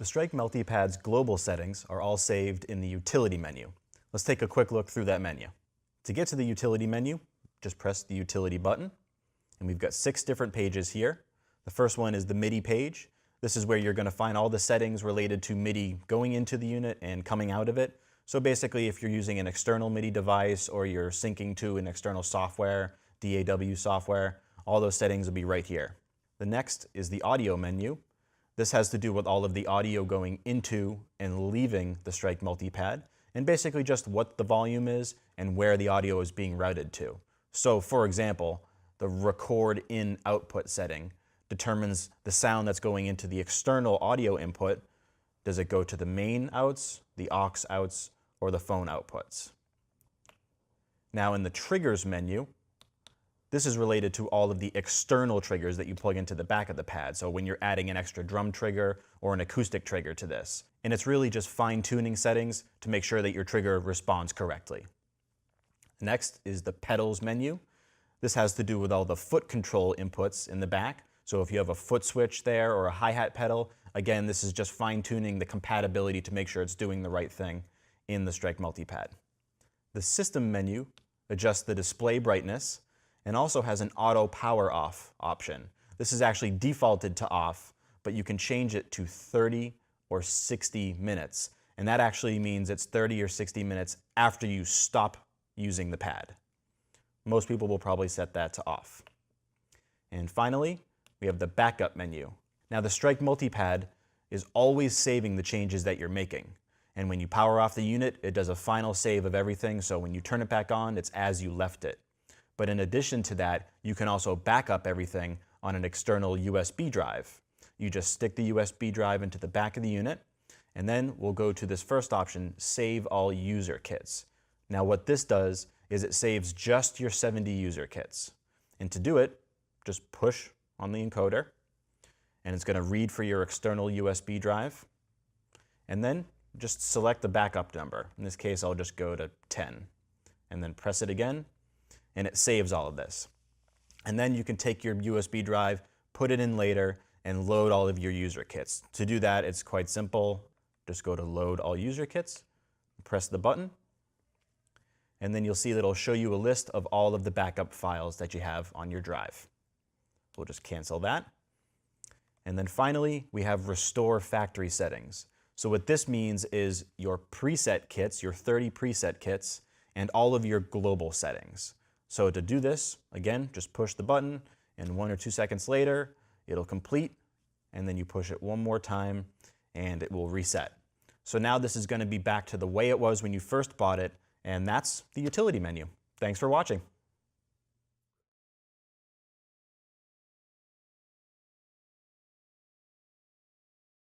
The Strike MultiPad's global settings are all saved in the Utility menu. Let's take a quick look through that menu. To get to the Utility menu, just press the Utility button, and we've got 6 different pages here. The first one is the MIDI page. This is where you're going to find all the settings related to MIDI going into the unit and coming out of it. So basically, if you're using an external MIDI device or you're syncing to an external software, DAW software, all those settings will be right here. The next is the Audio menu. This has to do with all of the audio going into and leaving the Strike MultiPad, and basically just what the volume is and where the audio is being routed to. So for example, the record in output setting determines the sound that's going into the external audio input. Does it go to the main outs, the aux outs, or the phone outputs? Now in the triggers menu, this is related to all of the external triggers that you plug into the back of the pad. So when you're adding an extra drum trigger or an acoustic trigger to this. And it's really just fine-tuning settings to make sure that your trigger responds correctly. Next is the pedals menu. This has to do with all the foot control inputs in the back. So if you have a foot switch there or a hi-hat pedal, again, this is just fine-tuning the compatibility to make sure it's doing the right thing in the Strike MultiPad. The system menu adjusts the display brightness and also has an auto power off option. This is actually defaulted to off, but you can change it to 30 or 60 minutes. And that actually means it's 30 or 60 minutes after you stop using the pad. Most people will probably set that to off. And finally, we have the backup menu. Now the Strike MultiPad is always saving the changes that you're making. And when you power off the unit, it does a final save of everything, so when you turn it back on, it's as you left it. But in addition to that, you can also back up everything on an external USB drive. You just stick the USB drive into the back of the unit, and then we'll go to this first option, Save All User Kits. Now what this does is it saves just your 70 user kits. And to do it, just push on the encoder, and it's going to read for your external USB drive, and then just select the backup number. In this case, I'll just go to 10, and then press it again, and it saves all of this. And then you can take your USB drive, put it in later, and load all of your user kits. To do that, it's quite simple. Just go to Load All User Kits, press the button, and then you'll see that it'll show you a list of all of the backup files that you have on your drive. We'll just cancel that. And then finally, we have Restore Factory Settings. So what this means is your preset kits, your 30 preset kits, and all of your global settings. So to do this, again, just push the button, and 1 or 2 seconds later, it'll complete, and then you push it one more time, and it will reset. So now this is going to be back to the way it was when you first bought it, and that's the utility menu. Thanks for watching.